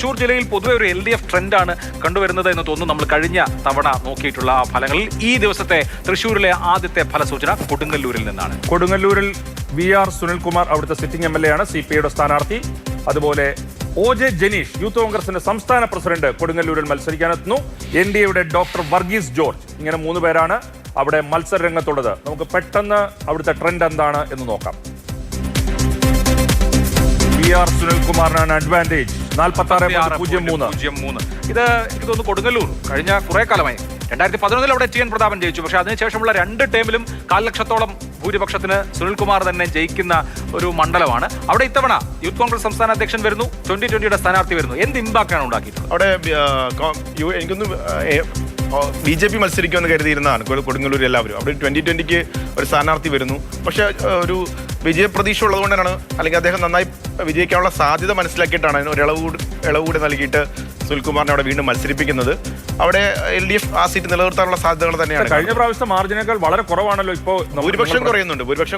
തൃശ്ശൂർ ജില്ലയിൽ പൊതുവെ ഒരു LDF ട്രെൻഡാണ് കണ്ടുവരുന്നത് എന്ന് തോന്നുന്നു. നമ്മൾ കഴിഞ്ഞ തവണ നോക്കിയിട്ടുള്ള ആ ഫലങ്ങളിൽ ഈ ദിവസത്തെ തൃശ്ശൂരിലെ ആദ്യത്തെ ഫലസൂചന കൊടുങ്ങല്ലൂരിൽ നിന്നാണ്. കൊടുങ്ങല്ലൂരിൽ VR സുനിൽകുമാർ അവിടുത്തെ സിറ്റിംഗ് MLA ആണ്, CPIയുടെ സ്ഥാനാർത്ഥി. അതുപോലെ OJ ജനീഷ് യൂത്ത് കോൺഗ്രസിന്റെ സംസ്ഥാന പ്രസിഡന്റ് കൊടുങ്ങല്ലൂരിൽ മത്സരിക്കാനെത്തുന്നു. NDAയുടെ ഡോക്ടർ വർഗീസ് ജോർജ്. ഇങ്ങനെ 3 പേരാണ് അവിടെ മത്സര രംഗത്തുള്ളത്. നമുക്ക് പെട്ടെന്ന് അവിടുത്തെ ട്രെൻഡ് എന്താണ് എന്ന് നോക്കാം. VR സുനിൽകുമാറിനാണ് അഡ്വാൻറ്റേജ്, 46.03. ഇത് എനിക്ക് തോന്നുന്നു കൊടുങ്ങല്ലൂർ കഴിഞ്ഞ കുറെ കാലമായി 2011 അവിടെ TN പ്രതാപൻ ജയിച്ചു. പക്ഷെ അതിനുശേഷമുള്ള 2 ടേമിലും 4 ലക്ഷത്തോളം ഭൂരിപക്ഷത്തിന് സുനിൽകുമാർ തന്നെ ജയിക്കുന്ന ഒരു മണ്ഡലമാണ്. അവിടെ ഇത്തവണ യൂത്ത് കോൺഗ്രസ് സംസ്ഥാന അധ്യക്ഷൻ വരുന്നു, 2020യുടെ സ്ഥാനാർത്ഥി വരുന്നു. എന്ത് ഇമ്പാക്റ്റാണ് ഉണ്ടാക്കിയിട്ടുള്ളത്? അവിടെ എനിക്കൊന്ന് BJP മത്സരിക്കുമെന്ന് കരുതിയിരുന്നതാണ് കൊടുങ്ങല്ലൂർ എല്ലാവരും. അവിടെ 2020ക്ക് ഒരു സ്ഥാനാർത്ഥി വരുന്നു. പക്ഷെ ഒരു വിജയപ്രതീക്ഷ ഉള്ളതുകൊണ്ടാണ്, അല്ലെങ്കിൽ അദ്ദേഹം നന്നായി വിജയിക്കാനുള്ള സാധ്യത മനസ്സിലാക്കിയിട്ടാണ് ഒരു ഇളവുകൂടി നൽകിയിട്ട് സുനിൽകുമാറിനെ അവിടെ വീണ്ടും മത്സരിപ്പിക്കുന്നത്. അവിടെ LDF ആ സീറ്റ് നിലനിർത്താനുള്ള സാധ്യതകൾ തന്നെയാണ്. കഴിഞ്ഞ പ്രാവശ്യത്തെ മാർജിനേക്കാൾ വളരെ കുറവാണല്ലോ. ഇപ്പോൾ ഭൂരിപക്ഷം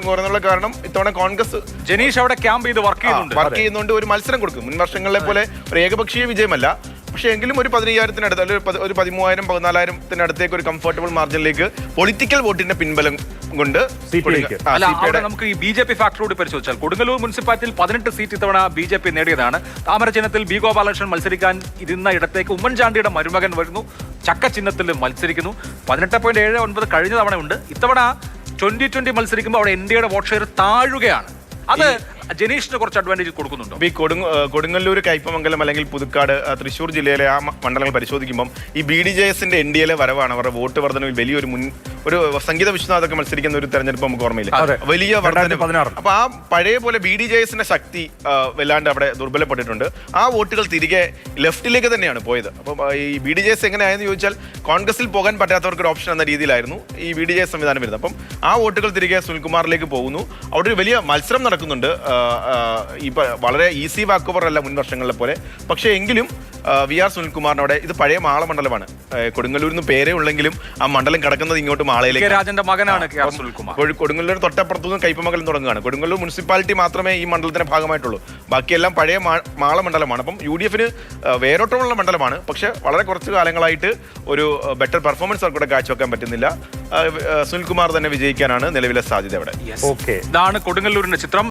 കുറയുന്നുള്ള കാരണം ഇത്തവണ കോൺഗ്രസ് ജനീഷ് അവിടെ ക്യാമ്പ് ചെയ്ത് വർക്ക് ചെയ്യുന്നുണ്ട്, ഒരു മത്സരം കൊടുക്കും. മുൻ വർഷങ്ങളിലെ പോലെ ഒരു ഏകപക്ഷീയ വിജയമല്ല, പക്ഷേ എങ്കിലും ഒരു 15,000-ത്തിനടുത്ത് അല്ലെങ്കിൽ ഒരു 13,000-14,000-ത്തിനടുത്തേക്ക് ഒരു കംഫർട്ടബിൾ മാർജിനിലേക്ക് പൊളിറ്റിക്കൽ വോട്ടിന്റെ പിൻബലം കൊണ്ട് നമുക്ക് ഈ BJP ഫാക്ടർ കൂടി പരിശോധിച്ചാൽ കൊടുങ്ങല്ലൂർ മുനിസിപ്പാലിറ്റിയിൽ 18 സീറ്റ് ഇത്തവണ BJP നേടിയതാണ്. താമര ചിഹ്നത്തിൽ B ഗോപാലകൃഷ്ണൻ മത്സരിക്കാൻ ഇരുന്ന ഇടത്തേക്ക് ഉമ്മൻചാണ്ടിയുടെ മരുമകൻ വരുന്നു, ചക്ക ചിഹ്നത്തിൽ മത്സരിക്കുന്നു. 18.79 കഴിഞ്ഞ തവണ ഉണ്ട്. ഇത്തവണ 2020 മത്സരിക്കുമ്പോൾ അവിടെ NDAയുടെ വോട്ട് ഷെയർ താഴുകയാണ്. അത് ജനീഷിന് കുറച്ച് അഡ്വാൻറ്റേജ് കൊടുക്കുന്നുണ്ടോ? ഈ കൊടുങ്ങല്ലൂർ, കയ്പമംഗലം അല്ലെങ്കിൽ പുതുക്കാട്, തൃശ്ശൂർ ജില്ലയിലെ ആ മണ്ഡലങ്ങൾ പരിശോധിക്കുമ്പം ഈ BDJSന്റെ NDAയിലെ വരവാണ് അവരുടെ വോട്ട് വർധനവിൽ വലിയൊരു ഒരു സംഗീത വിശ്വനാഥൊക്കെ മത്സരിക്കുന്ന ഒരു തെരഞ്ഞെടുപ്പ് നമുക്ക് ഓർമ്മയില്ല, വലിയ വർധന. അപ്പൊ ആ പഴയ പോലെ BDJSന്റെ ശക്തി വല്ലാണ്ട് അവിടെ ദുർബലപ്പെട്ടിട്ടുണ്ട്. ആ വോട്ടുകൾ തിരികെ ലെഫ്റ്റിലേക്ക് തന്നെയാണ് പോയത്. അപ്പം ഈ BDJS എങ്ങനെയായെന്ന് ചോദിച്ചാൽ കോൺഗ്രസിൽ പോകാൻ പറ്റാത്തവർക്ക് ഒരു ഓപ്ഷൻ എന്ന രീതിയിലായിരുന്നു ഈ BDJS സംവിധാനം വരുന്നത്. അപ്പം ആ വോട്ടുകൾ തിരികെ സുനിൽകുമാറിലേക്ക് പോകുന്നു. അവിടെ ഒരു വലിയ മത്സരം നടക്കുന്നുണ്ട്. വളരെ ഈസി വാക്ക് ഓവർ അല്ല മുൻ വർഷങ്ങളിലെ പോലെ. പക്ഷേ എങ്കിലും VR സുനിൽകുമാറിനോടെ ഇത് പഴയ മാള മണ്ഡലമാണ്. കൊടുങ്ങല്ലൂരിൽ നിന്ന് പേരേ ഉള്ളെങ്കിലും ആ മണ്ഡലം കിടക്കുന്നത് ഇങ്ങോട്ട് മാളയിലേക്ക്. രാജന്റെ മകനാണ് കൊടുങ്ങല്ലൂർ തൊട്ടപ്പുറത്തുനിന്ന് കയ്പമംഗലം തുടങ്ങുകയാണ്. കൊടുങ്ങല്ലൂർ മുനിസിപ്പാലിറ്റി മാത്രമേ ഈ മണ്ഡലത്തിന്റെ ഭാഗമായിട്ടുള്ളൂ. ബാക്കിയെല്ലാം പഴയ മാള മണ്ഡലമാണ്. അപ്പം UDFന് വേരോട്ടമുള്ള മണ്ഡലമാണ്. പക്ഷെ വളരെ കുറച്ച് കാലങ്ങളായിട്ട് ഒരു ബെറ്റർ പെർഫോമൻസ് അവർക്കൂടെ കാഴ്ചവെക്കാൻ പറ്റുന്നില്ല. സുനിൽകുമാർ തന്നെ വിജയിക്കാനാണ് നിലവിലെ സാധ്യത അവിടെ. ഇതാണ് കൊടുങ്ങല്ലൂരിന്റെ ചിത്രം.